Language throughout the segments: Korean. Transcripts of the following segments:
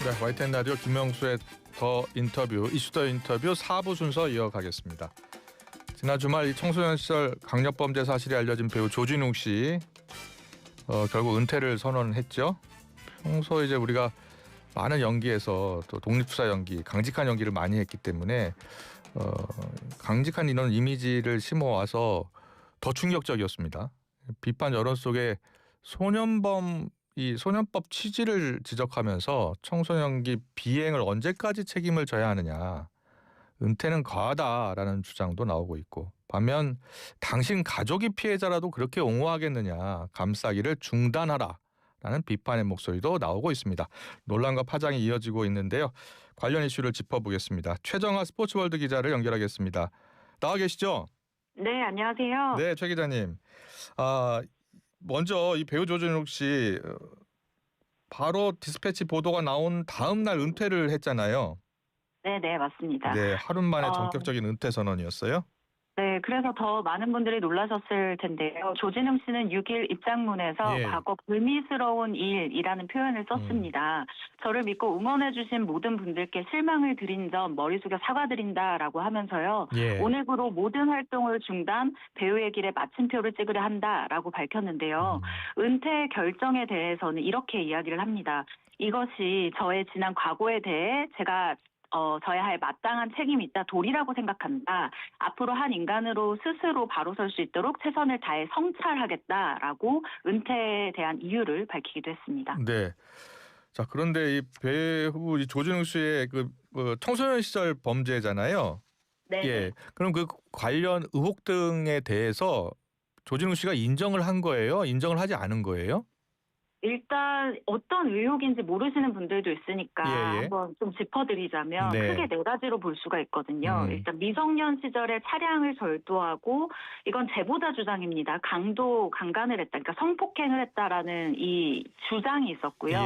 네, YTN 라디오 김명수의 더 인터뷰, 이슈 더 인터뷰 4부 순서 이어가겠습니다. 지난 주말 이 청소년 시절 강력범죄 사실이 알려진 배우 조진웅 씨 결국 은퇴를 선언했죠. 평소 이제 우리가 많은 연기에서 또 독립투사 연기, 강직한 연기를 많이 했기 때문에 강직한 이런 이미지를 심어와서 더 충격적이었습니다. 비판 여론 속에 이 소년법 취지를 지적하면서 청소년기 비행을 언제까지 책임을 져야 하느냐, 은퇴는 과하다라는 주장도 나오고 있고, 반면 당신 가족이 피해자라도 그렇게 옹호하겠느냐, 감싸기를 중단하라라는 비판의 목소리도 나오고 있습니다. 논란과 파장이 이어지고 있는데요. 관련 이슈를 짚어보겠습니다. 최정아 스포츠월드 기자를 연결하겠습니다. 나와 계시죠? 네, 안녕하세요. 네, 최 기자님. 먼저 이 배우 조진웅 씨 바로 디스패치 보도가 나온 다음 날 은퇴를 했잖아요. 네, 맞습니다. 네, 하루 만에 전격적인 은퇴 선언이었어요? 네, 그래서 더 많은 분들이 놀라셨을 텐데요. 조진웅 씨는 6일 입장문에서 과거 불미스러운 일이라는 표현을 썼습니다. 저를 믿고 응원해 주신 모든 분들께 실망을 드린 점 머리 숙여 사과드린다라고 하면서요. 오늘부로 모든 활동을 중단, 배우의 길에 마침표를 찍으려 한다라고 밝혔는데요. 은퇴 결정에 대해서는 이렇게 이야기를 합니다. 이것이 저의 지난 과거에 대해 제가 져야 할 마땅한 책임이 있다, 도리라고 생각한다. 앞으로 한 인간으로 스스로 바로 설 수 있도록 최선을 다해 성찰하겠다라고 은퇴에 대한 이유를 밝히기도 했습니다. 네. 자, 그런데 이 배우 조진웅 씨의 그 청소년 시절 범죄잖아요. 네. 예. 그럼 그 관련 의혹 등에 대해서 조진웅 씨가 인정을 한 거예요? 인정을 하지 않은 거예요? 일단 어떤 의혹인지 모르시는 분들도 있으니까 한번 좀 짚어드리자면 크게 네 가지로 볼 수가 있거든요. 일단 미성년 시절에 차량을 절도하고, 이건 제보자 주장입니다. 강간을 했다, 그러니까 성폭행을 했다라는 이 주장이 있었고요.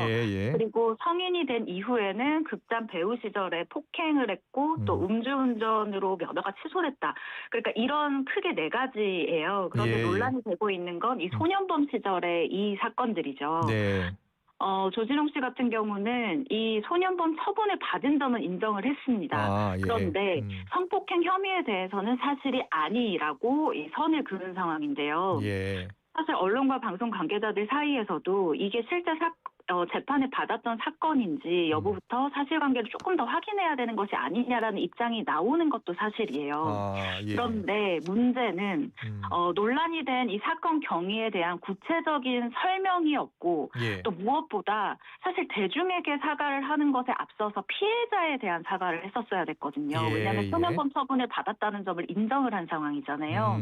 그리고 성인이 된 이후에는 극단 배우 시절에 폭행을 했고 또 음주운전으로 면허가 취소됐다. 그러니까 이런 크게 네 가지예요. 그런데 논란이 되고 있는 건 이 소년범 시절의 이 사건들이죠. 네. 조진웅 씨 같은 경우는 이 소년범 처분을 받은 점은 인정을 했습니다. 그런데 성폭행 혐의에 대해서는 사실이 아니라고 이 선을 그은 상황인데요. 사실 언론과 방송 관계자들 사이에서도 이게 실제 재판을 받았던 사건인지 여부부터 사실관계를 조금 더 확인해야 되는 것이 아니냐라는 입장이 나오는 것도 사실이에요. 그런데 문제는 논란이 된 이 사건 경위에 대한 구체적인 설명이 없고 또 무엇보다 사실 대중에게 사과를 하는 것에 앞서서 피해자에 대한 사과를 했었어야 됐거든요. 왜냐하면 소년범 처분을 받았다는 점을 인정을 한 상황이잖아요.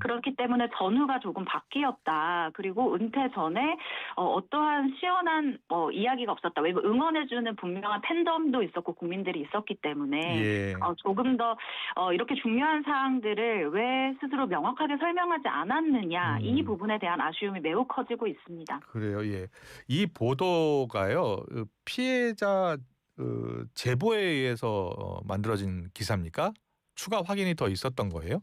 그렇기 때문에 전후가 조금 바뀌었다. 그리고 은퇴 전에 어떠한 시원한 이야기가 없었다. 왜냐면 응원해주는 분명한 팬덤도 있었고 국민들이 있었기 때문에 조금 더 이렇게 중요한 사항들을 왜 스스로 명확하게 설명하지 않았느냐, 이 부분에 대한 아쉬움이 매우 커지고 있습니다. 그래요. 이 보도가요, 피해자 제보에 의해서 만들어진 기사입니까? 추가 확인이 더 있었던 거예요?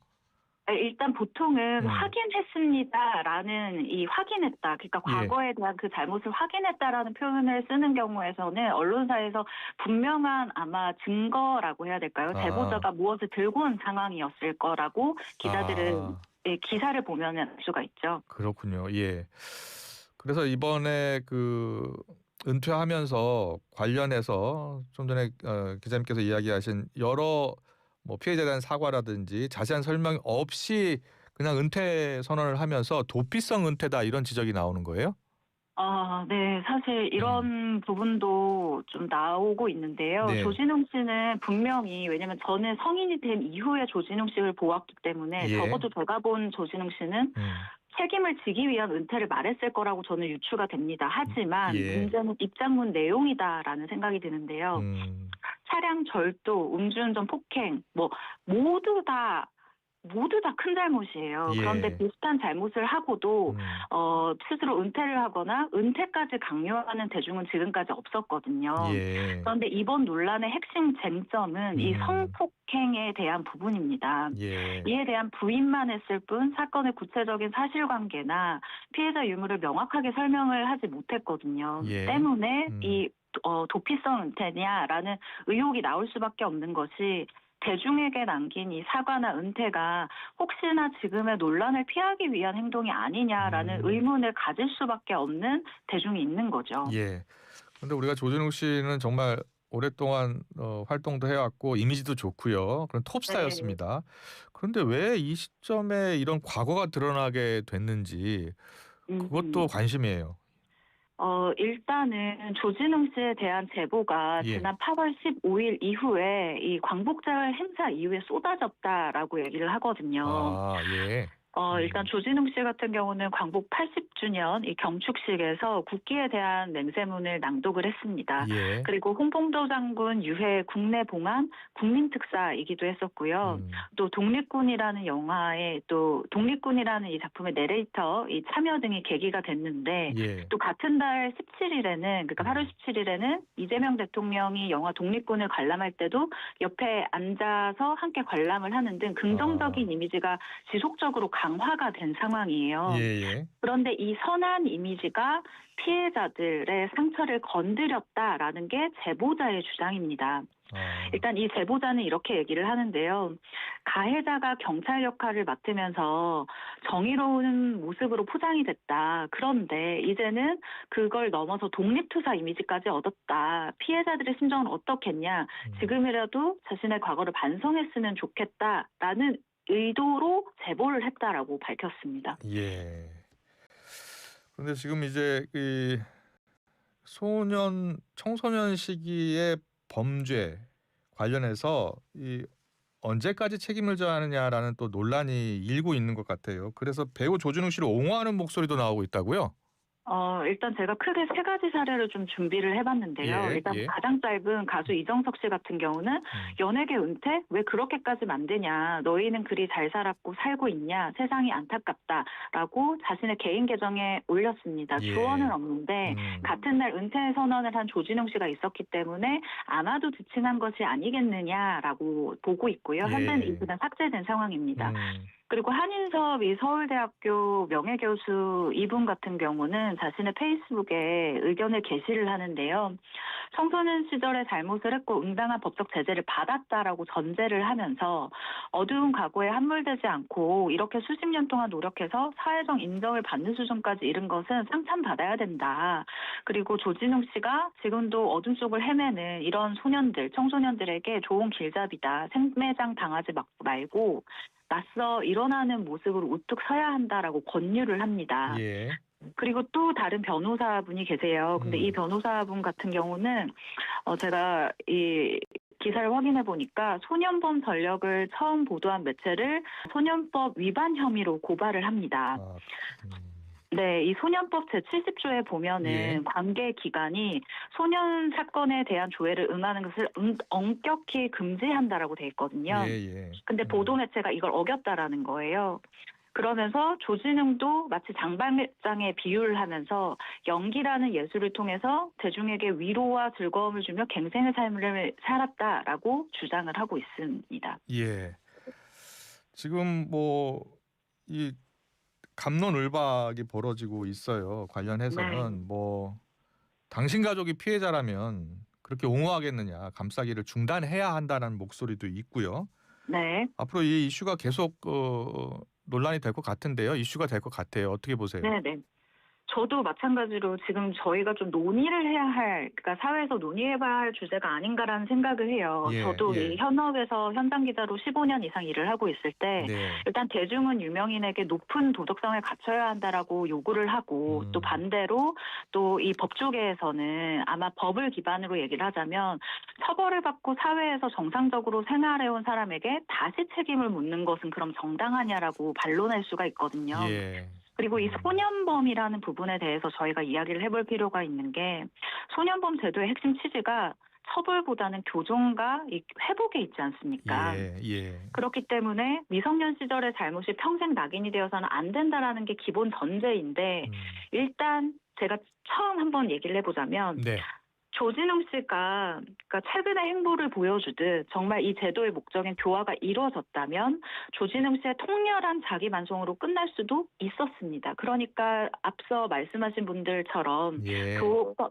일단 보통은 확인했습니다라는 이 확인했다, 그러니까 과거에 대한 그 잘못을 확인했다라는 표현을 쓰는 경우에서는 언론사에서 분명한 아마 증거라고 해야 될까요? 제보자가 무엇을 들고 온 상황이었을 거라고 기자들은 기사를 보면 알 수가 있죠. 그렇군요. 그래서 이번에 은퇴하면서 관련해서 좀 전에 기자님께서 이야기하신 여러 피해자에 대한 사과라든지 자세한 설명 없이 그냥 은퇴 선언을 하면서 도피성 은퇴다, 이런 지적이 나오는 거예요? 네. 사실 이런 부분도 좀 나오고 있는데요. 조진웅 씨는 분명히, 왜냐면 저는 성인이 된 이후에 조진웅 씨를 보았기 때문에 적어도 제가 본 조진웅 씨는 책임을 지기 위한 은퇴를 말했을 거라고 저는 유추가 됩니다. 하지만 문제는 입장문 내용이다라는 생각이 드는데요. 차량 절도, 음주운전, 폭행, 모두 다 큰 잘못이에요. 그런데 비슷한 잘못을 하고도 스스로 은퇴를 하거나 은퇴까지 강요하는 대중은 지금까지 없었거든요. 그런데 이번 논란의 핵심 쟁점은 이 성폭행에 대한 부분입니다. 이에 대한 부인만 했을 뿐 사건의 구체적인 사실관계나 피해자 유무를 명확하게 설명을 하지 못했거든요. 때문에 이 도피성 은퇴냐라는 의혹이 나올 수밖에 없는 것이 대중에게 남긴 이 사과나 은퇴가 혹시나 지금의 논란을 피하기 위한 행동이 아니냐라는 의문을 가질 수밖에 없는 대중이 있는 거죠. 예. 그런데 우리가 조진웅 씨는 정말 오랫동안 활동도 해왔고 이미지도 좋고요. 그런 톱스타였습니다. 네. 그런데 왜 이 시점에 이런 과거가 드러나게 됐는지 그것도 관심이에요. 일단은 조진웅 씨에 대한 제보가 지난 8월 15일 이후에 이 광복절 행사 이후에 쏟아졌다라고 얘기를 하거든요. 아, 예. 일단 조진웅 씨 같은 경우는 광복 80주년 이 경축식에서 국기에 대한 맹세문을 낭독을 했습니다. 예. 그리고 홍범도 장군 유해 국내 봉안 국민특사이기도 했었고요. 또 독립군이라는 영화에 또 독립군이라는 이 작품의 내레이터 이 참여 등이 계기가 됐는데 또 같은 달 17일에는 그러니까 8월 17일에는 이재명 대통령이 영화 독립군을 관람할 때도 옆에 앉아서 함께 관람을 하는 등 긍정적인 이미지가 지속적으로 강화가 된 상황이에요. 그런데 이 선한 이미지가 피해자들의 상처를 건드렸다라는 게 제보자의 주장입니다. 일단 이 제보자는 이렇게 얘기를 하는데요. 가해자가 경찰 역할을 맡으면서 정의로운 모습으로 포장이 됐다. 그런데 이제는 그걸 넘어서 독립투사 이미지까지 얻었다. 피해자들의 심정은 어떻겠냐. 지금이라도 자신의 과거를 반성했으면 좋겠다라는 의도로 제보를 했다라고 밝혔습니다. 예. 그런데 지금 이제 이 청소년 시기의 범죄 관련해서 이 언제까지 책임을 져야 하느냐라는 또 논란이 일고 있는 것 같아요. 그래서 배우 조진웅 씨를 옹호하는 목소리도 나오고 있다고요? 일단 제가 크게 세 가지 사례를 좀 준비를 해봤는데요. 일단 가장 짧은 가수 이정석 씨 같은 경우는 연예계 은퇴? 왜 그렇게까지 만드냐. 너희는 그리 잘 살았고 살고 있냐. 세상이 안타깝다라고 자신의 개인 계정에 올렸습니다. 주어는 없는데 같은 날 은퇴 선언을 한 조진웅 씨가 있었기 때문에 아마도 지칭한 것이 아니겠느냐라고 보고 있고요. 현재는 이 글은 삭제된 상황입니다. 그리고 한인섭 이 서울대학교 명예교수 이분 같은 경우는 자신의 페이스북에 의견을 게시를 하는데요. 청소년 시절에 잘못을 했고 응당한 법적 제재를 받았다라고 전제를 하면서 어두운 과거에 함몰되지 않고 이렇게 수십 년 동안 노력해서 사회적 인정을 받는 수준까지 이른 것은 상찬받아야 된다. 그리고 조진웅 씨가 지금도 어둠 속을 헤매는 이런 청소년들에게 좋은 길잡이다. 생매장 당하지 말고 맞서 일어나는 모습으로 우뚝 서야 한다라고 권유를 합니다. 그리고 또 다른 변호사분이 계세요. 근데 이 변호사분 같은 경우는 제가 이 기사를 확인해 보니까 소년범 전력을 처음 보도한 매체를 소년법 위반 혐의로 고발을 합니다. 네, 이 소년법 제70조에 보면은 관계 기관이 소년 사건에 대한 조회를 응하는 것을 엄격히 금지한다라고 돼 있거든요. 근데 보도 매체가 이걸 어겼다라는 거예요. 그러면서 조진웅도 마치 장발장에 비유를 하면서 연기라는 예술을 통해서 대중에게 위로와 즐거움을 주며 갱생의 삶을 살았다라고 주장을 하고 있습니다. 지금 이 갑론을박이 벌어지고 있어요. 관련해서는 당신 가족이 피해자라면 그렇게 옹호하겠느냐, 감싸기를 중단해야 한다는 목소리도 있고요. 앞으로 이 이슈가 계속 논란이 될 것 같은데요. 이슈가 될 것 같아요. 어떻게 보세요? 저도 마찬가지로 지금 저희가 좀 논의를 해야 할, 그러니까 사회에서 논의해봐야 할 주제가 아닌가라는 생각을 해요. 저도 이 현업에서 현장 기자로 15년 이상 일을 하고 있을 때 일단 대중은 유명인에게 높은 도덕성을 갖춰야 한다라고 요구를 하고 또 반대로 또 이 법조계에서는 아마 법을 기반으로 얘기를 하자면 처벌을 받고 사회에서 정상적으로 생활해온 사람에게 다시 책임을 묻는 것은 그럼 정당하냐라고 반론할 수가 있거든요. 그리고 이 소년범이라는 부분에 대해서 저희가 이야기를 해볼 필요가 있는 게 소년범 제도의 핵심 취지가 처벌보다는 교정과 이 회복에 있지 않습니까? 그렇기 때문에 미성년 시절의 잘못이 평생 낙인이 되어서는 안 된다라는 게 기본 전제인데 일단 제가 처음 한번 얘기를 해보자면 조진웅 씨가 그러니까 최근의 행보를 보여주듯 정말 이 제도의 목적인 교화가 이루어졌다면 조진웅 씨의 통렬한 자기 반성으로 끝날 수도 있었습니다. 그러니까 앞서 말씀하신 분들처럼 예.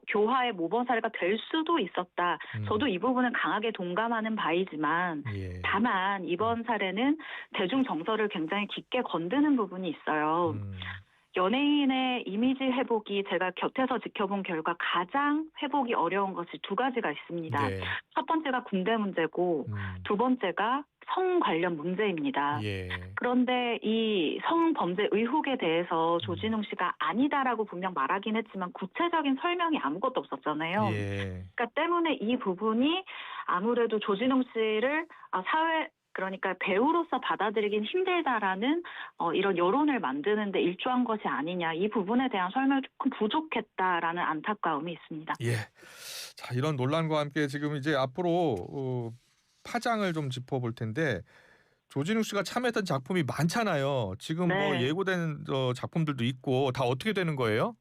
교화의 모범 사례가 될 수도 있었다. 저도 이 부분은 강하게 동감하는 바이지만 예. 다만 이번 사례는 대중 정서를 굉장히 깊게 건드는 부분이 있어요. 연예인의 이미지 회복이 제가 곁에서 지켜본 결과 가장 회복이 어려운 것이 두 가지가 있습니다. 네. 첫 번째가 군대 문제고 두 번째가 성 관련 문제입니다. 예. 그런데 이 성범죄 의혹에 대해서 조진웅 씨가 아니다라고 분명 말하긴 했지만 구체적인 설명이 아무것도 없었잖아요. 예. 그러니까 때문에 이 부분이 아무래도 조진웅 씨를 사회 그러니까 배우로서 받아들이긴 힘들다라는 이런 여론을 만드는 데 일조한 것이 아니냐. 이 부분에 대한 설명이 조금 부족했다라는 안타까움이 있습니다. 예. 자, 이런 논란과 함께 지금 이제 앞으로 파장을 좀 짚어볼 텐데 조진웅 씨가 참여했던 작품이 많잖아요. 지금 뭐 예고된 작품들도 있고 다 어떻게 되는 거예요?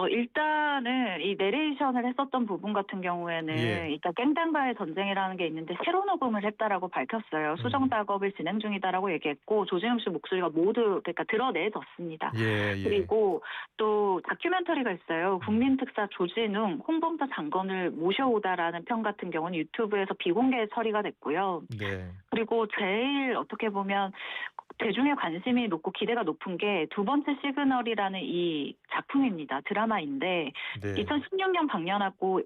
일단은 이 내레이션을 했었던 부분 같은 경우에는 일단 깽단과의 전쟁이라는 게 있는데 새로 녹음을 했다라고 밝혔어요. 수정 작업을 진행 중이다라고 얘기했고 조진웅 씨 목소리가 모두 그러니까 드러내졌습니다. 그리고 또 다큐멘터리가 있어요. 국민특사 조진웅 홍범도 장관을 모셔오다라는 편 같은 경우는 유튜브에서 비공개 처리가 됐고요. 그리고 제일 어떻게 보면 대중의 관심이 높고 기대가 높은 게 두 번째 시그널이라는 이 작품입니다. 드라마인데 2016년 방영하고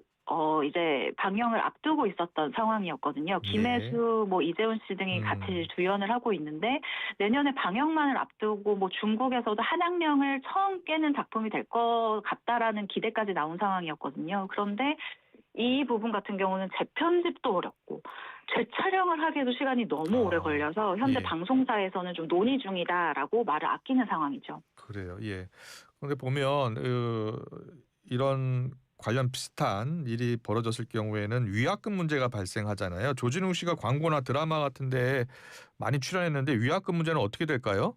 이제 방영을 앞두고 있었던 상황이었거든요. 김혜수, 이재훈 씨 등이 같이 주연을 하고 있는데 내년에 방영만을 앞두고 중국에서도 한양령을 처음 깨는 작품이 될 것 같다라는 기대까지 나온 상황이었거든요. 그런데 이 부분 같은 경우는 재편집도 어렵고 재촬영을 하기에도 시간이 너무 오래 걸려서 현재 방송사에서는 좀 논의 중이다라고 말을 아끼는 상황이죠. 그래요. 예. 그런데 보면 이런 관련 비슷한 일이 벌어졌을 경우에는 위약금 문제가 발생하잖아요. 조진웅 씨가 광고나 드라마 같은 데 많이 출연했는데 위약금 문제는 어떻게 될까요?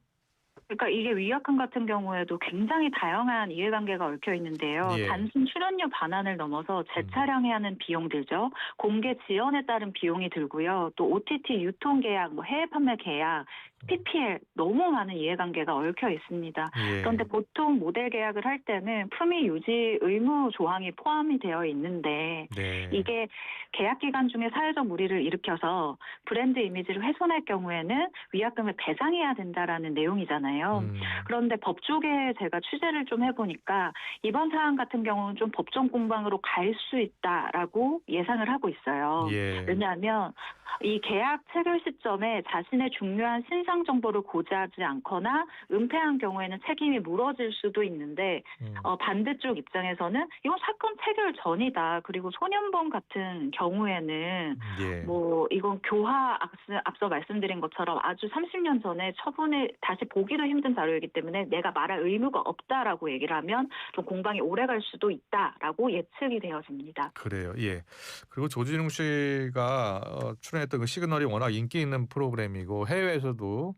그러니까 이게 위약금 같은 경우에도 굉장히 다양한 이해관계가 얽혀 있는데요. 단순 출연료 반환을 넘어서 재촬영해야 하는 비용 들죠. 공개 지연에 따른 비용이 들고요. 또 OTT 유통 계약, 해외 판매 계약, PPL 너무 많은 이해관계가 얽혀 있습니다. 그런데 보통 모델 계약을 할 때는 품위 유지 의무 조항이 포함이 되어 있는데 이게 계약 기간 중에 사회적 물의를 일으켜서 브랜드 이미지를 훼손할 경우에는 위약금을 배상해야 된다라는 내용이잖아요. 그런데 법조계에 제가 취재를 좀 해보니까 이번 사안 같은 경우는 좀 법정 공방으로 갈 수 있다라고 예상을 하고 있어요. 왜냐하면 이 계약 체결 시점에 자신의 중요한 신상 정보를 고지하지 않거나 은폐한 경우에는 책임이 물어질 수도 있는데 반대쪽 입장에서는 이건 사건 체결 전이다. 그리고 소년범 같은 경우에는 이건 교화 앞서 말씀드린 것처럼 아주 30년 전에 처분을 다시 보기도 힘든 자료이기 때문에 내가 말할 의무가 없다라고 얘기를 하면 좀 공방이 오래 갈 수도 있다라고 예측이 되어집니다. 그래요. 예. 그리고 조진웅 씨가 출연했던 그 시그널이 워낙 인기 있는 프로그램이고 해외에서도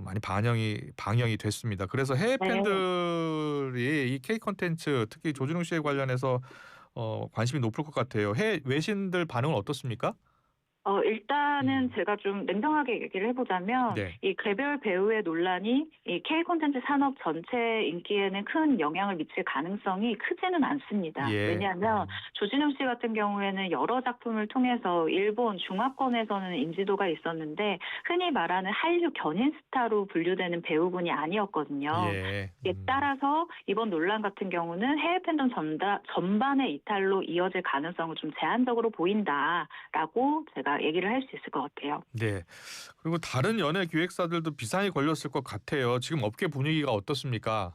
많이 방영이 됐습니다. 그래서 해외 팬들이 이 K 콘텐츠 특히 조진웅 씨에 관련해서 관심이 높을 것 같아요. 해외 외신들 반응은 어떻습니까? 일단은 제가 좀 냉정하게 얘기를 해보자면 이 개별 배우의 논란이 이 K 콘텐츠 산업 전체 인기에는 큰 영향을 미칠 가능성이 크지는 않습니다. 왜냐하면 조진웅 씨 같은 경우에는 여러 작품을 통해서 일본 중화권에서는 인지도가 있었는데 흔히 말하는 한류 견인 스타로 분류되는 배우분이 아니었거든요. 따라서 이번 논란 같은 경우는 해외 팬덤 전반의 이탈로 이어질 가능성을 좀 제한적으로 보인다라고 제가 얘기를 할 수 있을 것 같아요. 네. 그리고 다른 연예 기획사들도 비상이 걸렸을 것 같아요. 지금 업계 분위기가 어떻습니까?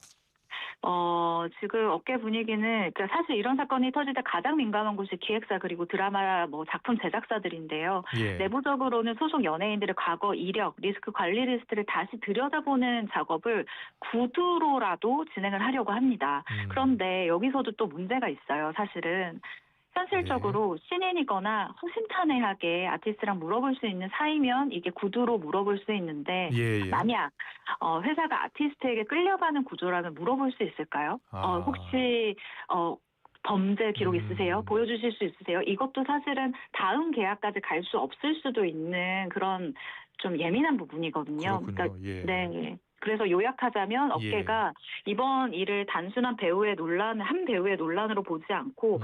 지금 업계 분위기는 그러니까 사실 이런 사건이 터질 때 가장 민감한 곳이 기획사 그리고 드라마 작품 제작사들인데요. 내부적으로는 소속 연예인들의 과거 이력, 리스크 관리 리스트를 다시 들여다보는 작업을 구두로라도 진행을 하려고 합니다. 그런데 여기서도 또 문제가 있어요. 사실은. 현실적으로 신인이거나 허심탄회하게 아티스트랑 물어볼 수 있는 사이면 이게 구두로 물어볼 수 있는데 만약 회사가 아티스트에게 끌려가는 구조라면 물어볼 수 있을까요? 혹시 범죄 기록 있으세요? 보여주실 수 있으세요? 이것도 사실은 다음 계약까지 갈 수 없을 수도 있는 그런 좀 예민한 부분이거든요. 그렇군요. 그러니까 예. 네. 그래서 요약하자면 업계가 이번 일을 단순한 한 배우의 논란으로 보지 않고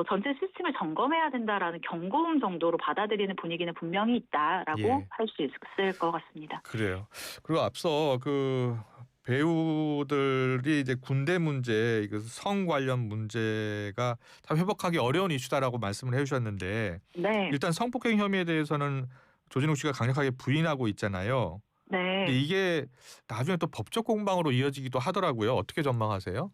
전체 시스템을 점검해야 된다라는 경고음 정도로 받아들이는 분위기는 분명히 있다라고 할 수 있을 것 같습니다. 그래요. 그리고 앞서 그 배우들이 이제 군대 문제, 성 관련 문제가 참 회복하기 어려운 이슈다라고 말씀을 해주셨는데, 네. 일단 성폭행 혐의에 대해서는 조진욱 씨가 강력하게 부인하고 있잖아요. 네. 근데 이게 나중에 또 법적 공방으로 이어지기도 하더라고요. 어떻게 전망하세요?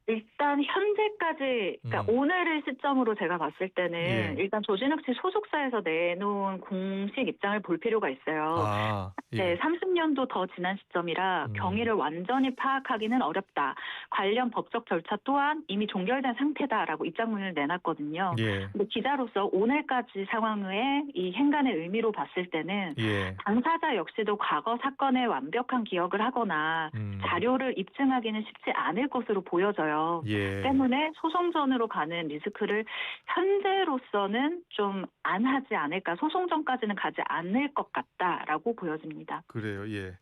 일단 현재까지 그러니까 오늘을 시점으로 제가 봤을 때는 일단 조진욱 씨 소속사에서 내놓은 공식 입장을 볼 필요가 있어요. 네, 30년도 더 지난 시점이라 경위를 완전히 파악하기는 어렵다. 관련 법적 절차 또한 이미 종결된 상태다라고 입장문을 내놨거든요. 근데 기자로서 오늘까지 상황의 이 행간의 의미로 봤을 때는 당사자 역시도 과거 사건의 완벽한 기억을 하거나 자료를 입증하기는 쉽지 않을 것으로 보여져요. 때문에 소송전으로 가는 리스크를 현재로서는 좀 안 하지 않을까. 소송전까지는 가지 않을 것 같다라고 보여집니다. 그래요. 예.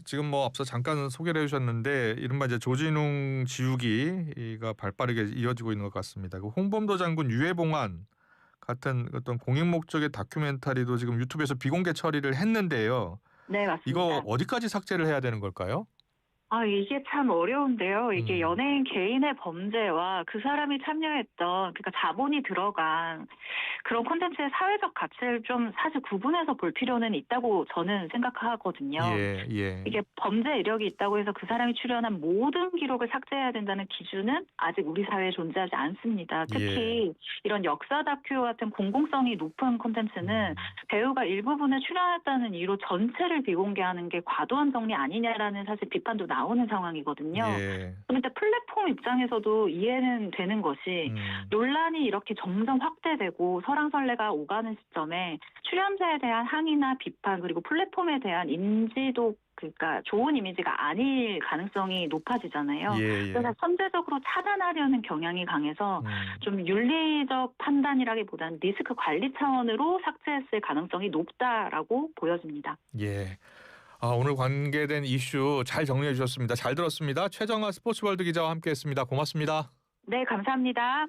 지금 뭐 앞서 잠깐 소개를 해주셨는데 이른바 이제 조진웅 지우기가 발빠르게 이어지고 있는 것 같습니다. 그 홍범도 장군 유해봉환 같은 어떤 공익 목적의 다큐멘터리도 지금 유튜브에서 비공개 처리를 했는데요. 네, 맞습니다. 이거 어디까지 삭제를 해야 되는 걸까요? 이게 참 어려운데요. 이게 연예인 개인의 범죄와 그 사람이 참여했던, 그러니까 자본이 들어간 그런 콘텐츠의 사회적 가치를 좀 사실 구분해서 볼 필요는 있다고 저는 생각하거든요. 이게 범죄 이력이 있다고 해서 그 사람이 출연한 모든 기록을 삭제해야 된다는 기준은 아직 우리 사회에 존재하지 않습니다. 특히 이런 역사 다큐 같은 공공성이 높은 콘텐츠는 배우가 일부분에 출연했다는 이유로 전체를 비공개하는 게 과도한 정리 아니냐라는 사실 비판도 나오는 상황이거든요. 그런데 플랫폼 입장에서도 이해는 되는 것이 논란이 이렇게 점점 확대되고 설왕설래가 오가는 시점에 출연자에 대한 항의나 비판 그리고 플랫폼에 대한 인지도 그러니까 좋은 이미지가 아닐 가능성이 높아지잖아요. 그래서 선제적으로 차단하려는 경향이 강해서 좀 윤리적 판단이라기보다는 리스크 관리 차원으로 삭제했을 가능성이 높다라고 보여집니다. 오늘 관계된 이슈 잘 정리해 주셨습니다. 잘 들었습니다. 최정아 스포츠월드 기자와 함께했습니다. 고맙습니다. 네, 감사합니다.